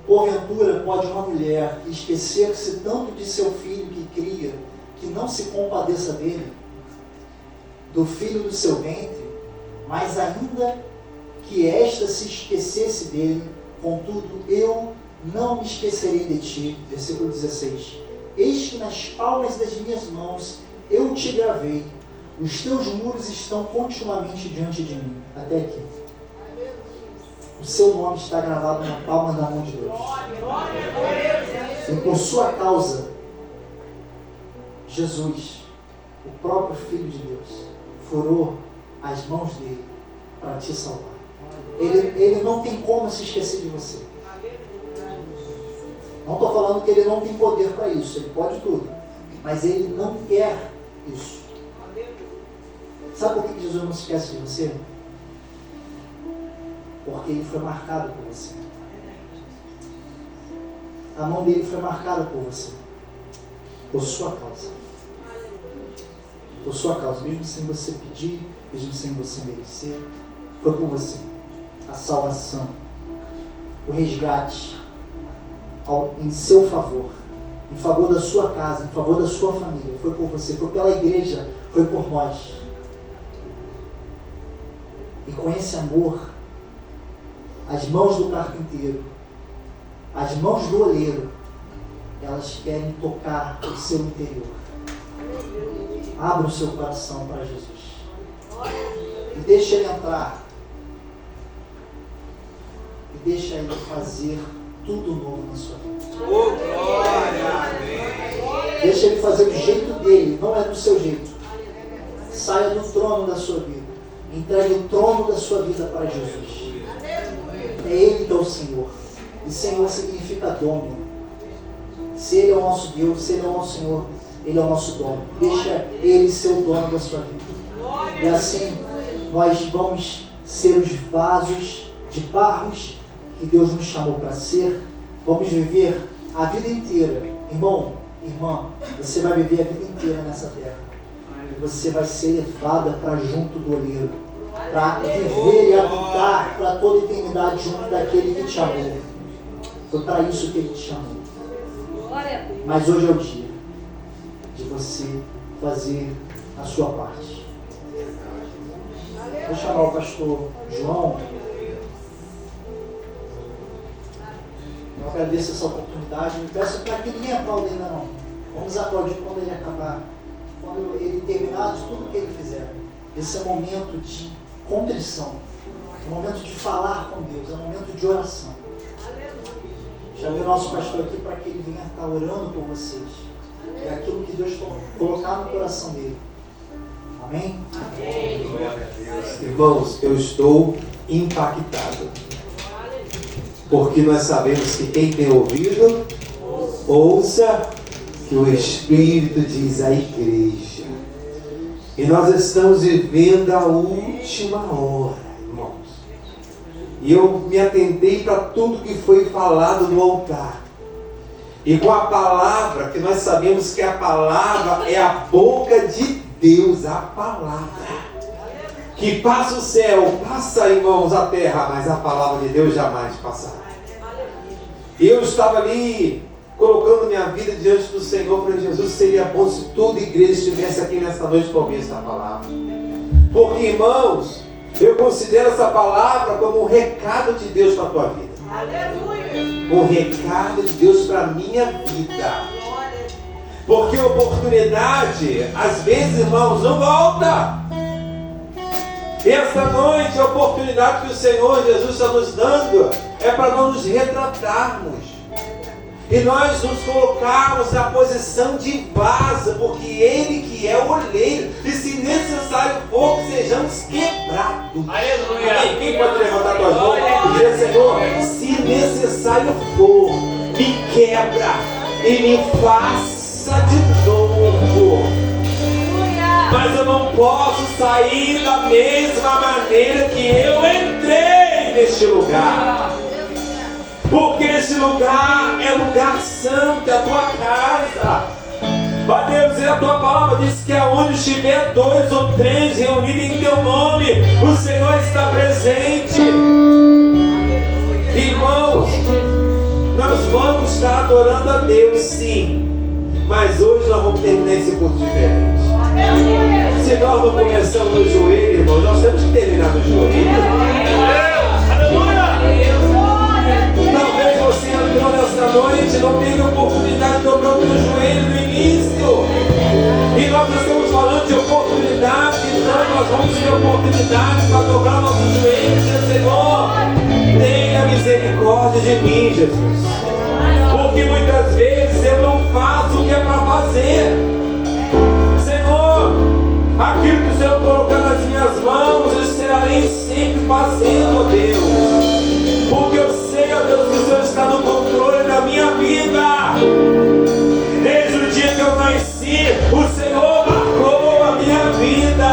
Porventura pode uma mulher esquecer-se tanto de seu filho que cria, que não se compadeça dele, do filho do seu ventre, mas ainda que esta se esquecesse dele, contudo eu não me esquecerei de ti. Versículo 16. Eis que nas palmas das minhas mãos eu te gravei, os teus muros estão continuamente diante de mim. Até aqui. O seu nome está gravado na palma da mão de Deus. E por sua causa, Jesus, o próprio Filho de Deus, furou as mãos dele para te salvar. Ele não tem como se esquecer de você. Não estou falando que ele não tem poder para isso. Ele pode tudo. Mas ele não quer isso. Sabe por que Jesus não se esquece de você? Porque ele foi marcado por você. A mão dele foi marcada por você. Por sua causa. Por sua causa. Mesmo sem você pedir, mesmo sem você merecer, foi por você. A salvação, o resgate em seu favor, em favor da sua casa, em favor da sua família, foi por você, foi pela igreja, foi por nós. E com esse amor, as mãos do carpinteiro, as mãos do oleiro, elas querem tocar o seu interior. Abra o seu coração para Jesus. E deixa ele entrar. E deixa ele fazer tudo novo na sua vida. Oh, glória! Deixa ele fazer do jeito dele, não é do seu jeito. Saia do trono da sua vida. Entregue o trono da sua vida para Jesus. É Ele que é o Senhor. E Senhor significa dono. Se Ele é o nosso Deus, se Ele é o nosso Senhor, Ele é o nosso dono. Deixa Ele ser o dono da sua vida. E assim nós vamos ser os vasos de barros que Deus nos chamou para ser. Vamos viver a vida inteira. Irmão, irmã, você vai viver a vida inteira nessa terra. E você vai ser levada para junto do oleiro. Para viver e habitar para toda a eternidade junto daquele que te amou. Foi para isso que Ele te chamou. Mas hoje é o dia de você fazer a sua parte. Vou chamar o pastor João. Eu agradeço essa oportunidade. Me peço para que ninguém aplaude ainda não. Vamos aplaudir quando ele acabar. Quando ele terminar de tudo que ele fizer. Esse é o momento de contrição. É o momento de falar com Deus. É o momento de oração. Chamei o nosso pastor aqui para que ele venha estar orando por vocês. É aquilo que Deus colocar no coração dele. Amém? Amém. Irmãos, eu estou impactado. Porque nós sabemos que quem tem ouvido, ouça que o Espírito diz à igreja. E nós estamos vivendo a última hora, irmãos. E eu me atentei para tudo que foi falado no altar. E com a palavra, que nós sabemos que a palavra é a boca de Deus, a palavra. Que passa o céu, passa, irmãos, a terra, mas a palavra de Deus jamais passará. E eu estava ali, colocando minha vida diante do Senhor, para Jesus, seria bom se toda igreja estivesse aqui nesta noite para ouvir essa palavra. Porque, irmãos, eu considero essa palavra como um recado de Deus para a tua vida. Um recado de Deus para a minha vida. Porque a oportunidade, às vezes, irmãos, não volta. Esta noite, a oportunidade que o Senhor Jesus está nos dando é para nós nos retratarmos. E nós nos colocarmos na posição de vaso, porque Ele que é o oleiro, e se necessário for, que sejamos quebrados. Aleluia! Quem pode levantar suas mãos e dizer, Senhor, se necessário for, me quebra e me faça de novo. Mas eu não posso sair da mesma maneira que eu entrei neste lugar. Porque esse lugar é lugar santo, é a tua casa. Ó Deus, e a tua palavra diz que aonde estiver 2 ou 3 reunidos em teu nome, o Senhor está presente. Irmãos, nós vamos estar adorando a Deus, sim. Mas hoje nós vamos terminar esse culto diferente. Se nós não começamos no joelho, irmãos, nós temos que terminar no joelho. Talvez você entrou nessa noite e não teve oportunidade de dobrar o teu joelho no início. E nós estamos falando de oportunidade, então nós vamos ter oportunidade para dobrar nossos joelhos e dizer, Senhor, tenha misericórdia de mim, Jesus. Porque muitas vezes eu não faço o que é para fazer. Senhor, aquilo que o Senhor colocar nas minhas mãos, eu estarei sempre fazendo, ó Deus. Porque eu sei, ó Deus, que o Senhor está no controle da minha vida. Desde o dia que eu nasci, o Senhor marcou a minha vida.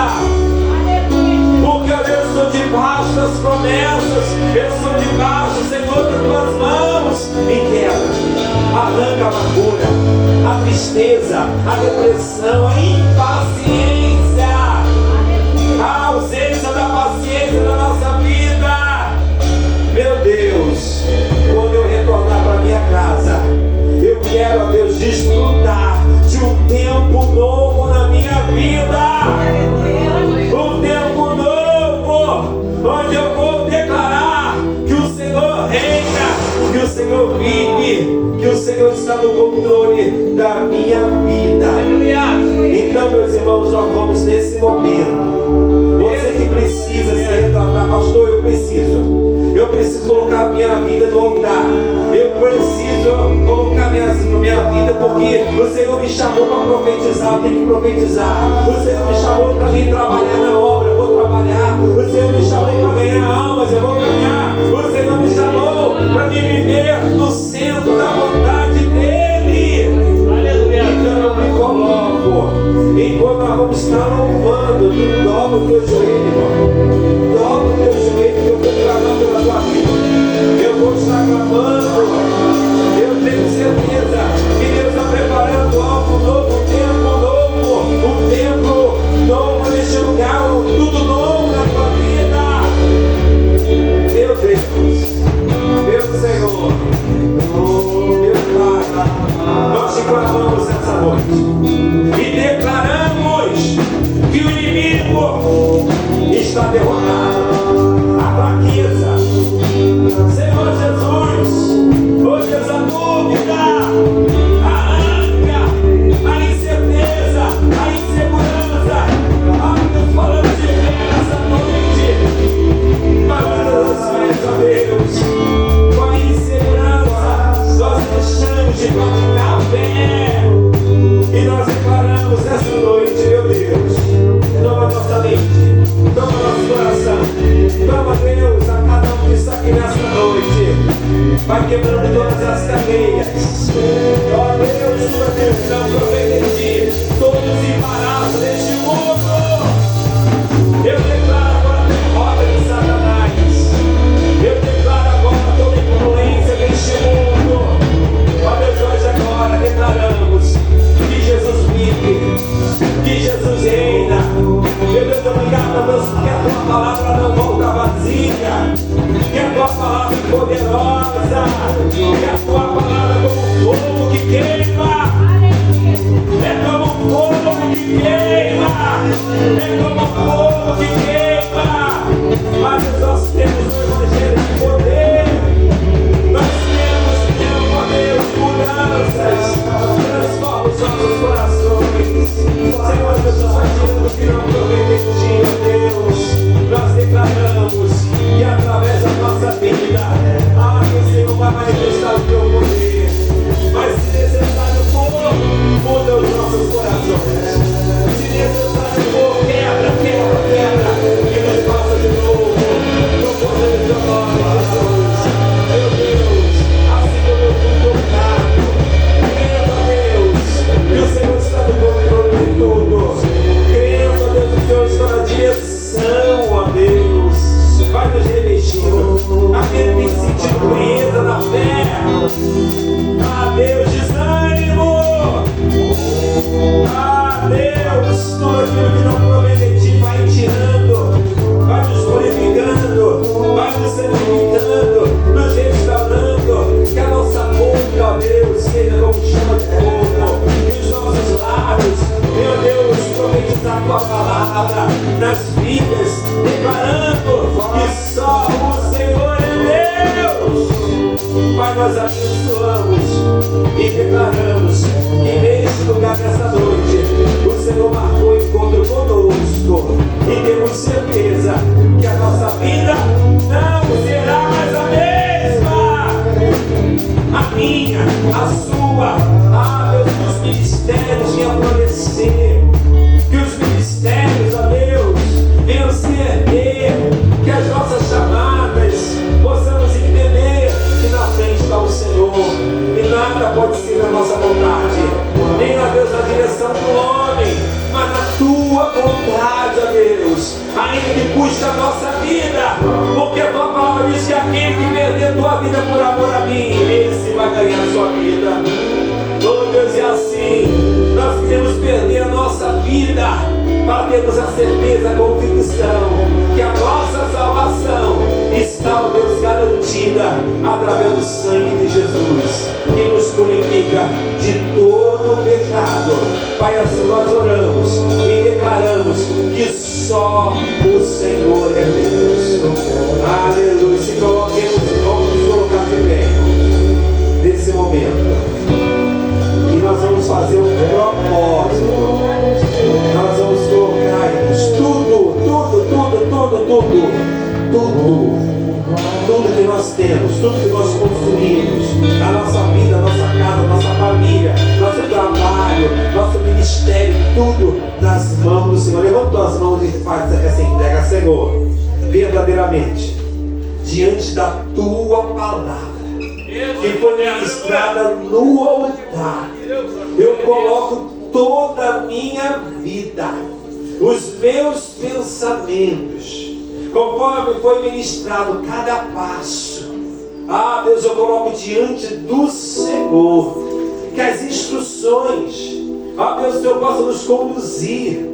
Porque, ó Deus, eu estou debaixo das promessas, eu estou debaixo, Senhor, das tuas mãos. Me quebra. Arranca a amargura, a tristeza, a depressão, a impaciência, a ausência da paciência da nossa vida. Meu Deus, quando eu retornar para minha casa, eu quero, ó Deus, desfrutar de um tempo novo na minha vida. Um tempo novo, onde eu vou declarar que o Senhor reina, que o Senhor vive, que o Senhor está no controle da minha vida. Então, meus irmãos, nós vamos nesse momento. Você que precisa se retratar, pastor, eu preciso colocar a minha vida no altar. Eu preciso colocar minha vida, porque o Senhor me chamou para profetizar, eu tenho que profetizar. O Senhor me chamou para vir trabalhar na obra, eu vou trabalhar. O Senhor me chamou para ganhar almas, eu vou ganhar. O Senhor me chamou para vir viver no centro da vontade dEle. Aleluia. Então eu me coloco. Enquanto nós vamos estar louvando, dobra o teu joelho, irmão. Dobra o teu joelho, que eu vou clamar pela tua vida. Eu vou estar clamando. Eu tenho certeza que Deus está preparando algo novo, um tempo novo, um tempo novo neste lugar, tudo novo na tua vida. Meu Deus, meu Senhor, meu Pai, nós te clamamos essa noite e declaramos que o inimigo está derrotado. A fraqueza, Senhor Jesus, oh Deus, a dúvida, a ânsia, a incerteza, a insegurança, Deus, falamos de fé nessa noite. Mas, ó Deus, com a insegurança, nós deixamos de praticar a fé. E nós declaramos essa noite, meu Deus, toma nossa mente, toma nosso coração, toma, Deus, a cada um que está aqui nesta noite, vai quebrando todas as cadeias. Ó Deus, tua Deus, não provém de ti todos os embaraços deste mundo. poderosa. E a tua palavra é como fogo que queima. É como fogo que queima. É como fogo que queima. Mas nós temos o evangelho de poder. Nós temos, ó Deus, mudanças. Transforma os nossos corações. Senhor, Jesus, vai tirando o que não provém de ti, ó Deus. Nós declaramos que através da nossa vida, o Senhor vai manifestar o teu poder. Mas se necessário for, muda os nossos corações. Se necessário for, quebra, que nos faça de novo. No poder do teu nome, Jesus. Meu Deus, assim como eu fui tocado, crendo a Deus, que o Senhor está no controle de tudo. Crendo a Deus, que o Senhor está na direção, ó Deus. Vai nos revestindo. Aquele que tem sentido doença na fé. Ah, Deus, desânimo. Ah, Deus, tudo aquilo que não provém de ti vai tirando, vai nos purificando, vai nos santificando, nos restaurando. Que a nossa boca, ó Deus, seja como chama de fogo. E os nossos lábios, meu Deus, profetizar a tua palavra nas vidas, declarando que só o Senhor é Deus. Pai, nós abençoamos e declaramos que neste lugar, nessa noite, o Senhor marcou o encontro conosco e temos certeza que a nossa vida não será mais a mesma. A minha, a sua, Deus, que os ministérios venham florescer, que os ministérios, ó Deus, venham se erguer, que as nossas chamadas possamos entender que na frente está o Senhor e nada pode ser da nossa vontade, nem a Deus na direção do homem, mas na tua vontade, ó Deus, ainda que custe a nossa vida, porque a tua palavra diz que aquele que perder a tua vida por amor a mim, esse vai ganhar a sua vida. Oh Deus, e assim nós queremos perder a nossa vida para termos a certeza, a convicção que a nossa salvação está, ó Deus, garantida através do sangue de Jesus, que nos purifica de todo o pecado. Pai, assim nós oramos e declaramos que só o Senhor é Deus. Aleluia. Se coloquemos, vamos nos colocar de pé nesse momento. E nós vamos fazer um propósito. Nós vamos colocar tudo que nós temos, tudo que nós construímos, a nossa vida, a nossa casa, a nossa família, nosso trabalho, nosso ministério, tudo nas mãos do Senhor. Levanta as mãos e faz essa entrega, Senhor, verdadeiramente, diante da tua palavra que foi ministrada no altar. Eu coloco toda a minha vida, os meus pensamentos, conforme foi ministrado cada passo. Deus, eu coloco diante do Senhor, que as instruções, Deus, o Senhor possa nos conduzir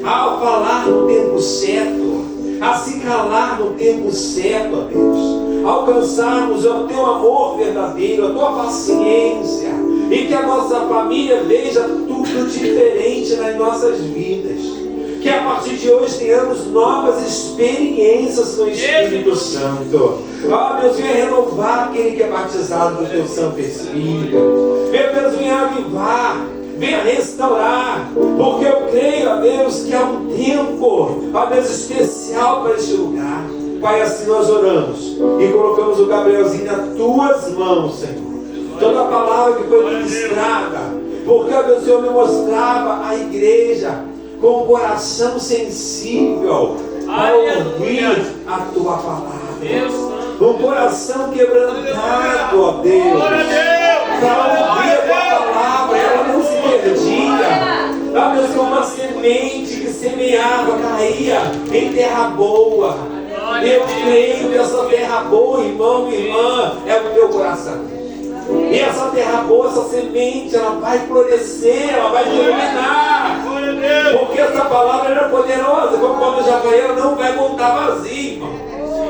a falar no tempo certo, a se calar no tempo certo, ó Deus, alcançarmos o teu amor verdadeiro, a tua paciência, e que a nossa família veja tudo diferente nas nossas vidas. Que a partir de hoje tenhamos novas experiências com o Espírito Santo. Deus, venha renovar aquele que é batizado do teu Santo Espírito. Meu Deus, venha avivar, venha restaurar, porque eu creio, ó Deus, que há um tempo, ó Deus, especial para este lugar. Pai, assim nós oramos e colocamos o Gabrielzinho nas tuas mãos, Senhor. Toda a palavra que foi ministrada, porque, ó Deus, o Senhor me mostrava a igreja com um coração sensível para ouvir a tua palavra, um coração quebrantado, ó Deus, para ouvir a tua palavra. Ela não se perdia, ó Deus, como uma semente que semeava, caía em terra boa. Eu creio que essa terra boa, irmão e irmã, é o teu coração. E essa terra boa, essa semente, ela vai florescer, ela vai germinar. Porque essa palavra era poderosa, como eu já falei, ela não vai voltar vazia, irmão.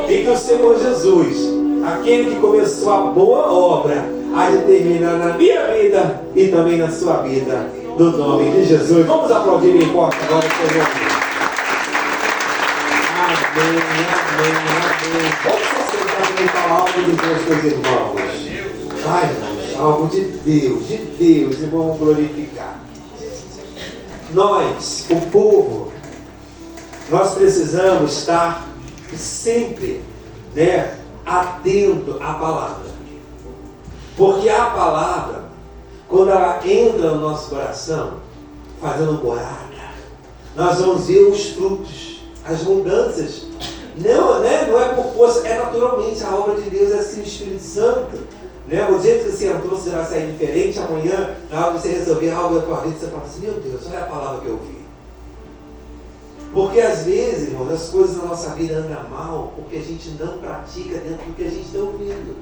E que o Senhor Jesus Aquele que começou a boa obra há de terminar na minha vida e também na sua vida, no nome de Jesus. Vamos aplaudir em forte agora, Senhor. Amém, amém, amém. Vamos só sentar e falar algo de Deus com os irmãos. Ai, irmãos, algo de Deus, e vamos glorificar. Nós, o povo, nós precisamos estar sempre, atento à palavra. Porque a palavra, quando ela entra no nosso coração, fazendo morada, nós vamos ver os frutos, as mudanças. Não é por força, é naturalmente a obra de Deus, é assim o Espírito Santo. O jeito que você entrou, você vai sair diferente. Amanhã, na hora de você resolver algo da tua vida, você fala assim: meu Deus, olha a palavra que eu ouvi. Porque às vezes, irmãos, as coisas na nossa vida andam mal porque a gente não pratica dentro do que a gente está ouvindo.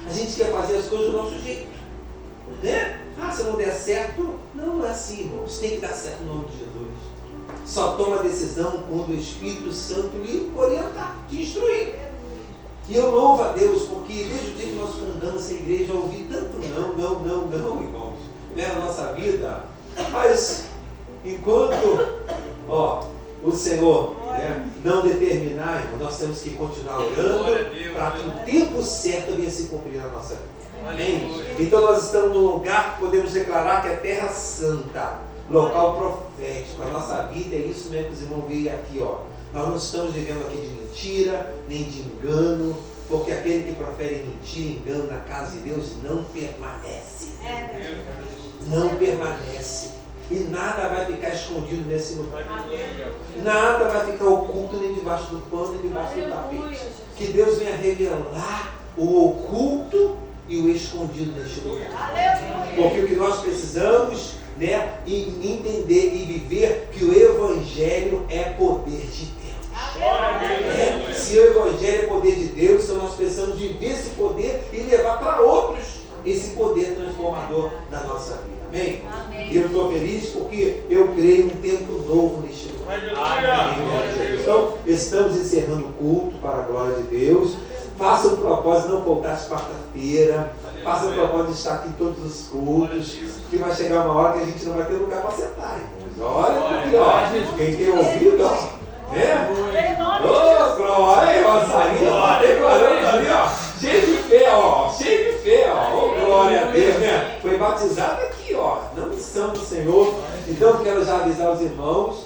A gente quer fazer as coisas do nosso jeito. Se não der certo, não é assim, irmãos. Tem que dar certo no nome de Jesus. Só toma decisão quando o Espírito Santo lhe orientar, te instruir. E eu louvo a Deus, porque desde o dia que nós fundamos essa igreja, eu ouvi tanto não, irmãos, na nossa vida. Mas, enquanto, o Senhor não determinar, irmão, nós temos que continuar orando para que o tempo certo venha se cumprir na nossa vida. Amém? Então nós estamos num lugar que podemos declarar que é terra santa, local profético. A nossa vida é isso mesmo que os irmãos veem aqui, Nós não estamos vivendo aqui de mentira, nem de engano, porque aquele que profere mentira e engano na casa de Deus não permanece. Não permanece. E nada vai ficar escondido nesse lugar. Nada vai ficar oculto nem debaixo do pano, nem debaixo do tapete. Que Deus venha revelar o oculto e o escondido neste lugar. Porque o que nós precisamos, entender e viver que o Evangelho é poder de Deus. Se o Evangelho é poder de Deus, então nós precisamos viver esse poder e levar para outros esse poder transformador da nossa vida. Amém? E eu estou feliz porque eu creio um tempo novo neste lugar. Então, estamos encerrando o culto para a glória de Deus. Faça o propósito de não faltar de quarta-feira. Faça o propósito de estar aqui em todos os cultos. Que vai chegar uma hora que a gente não vai ter lugar para sentar, irmãos. Olha aqui, quem tem ouvido, glória, declarando ali, cheio de fé, glória a Deus, Foi batizado aqui, na missão do Senhor. Então, quero já avisar os irmãos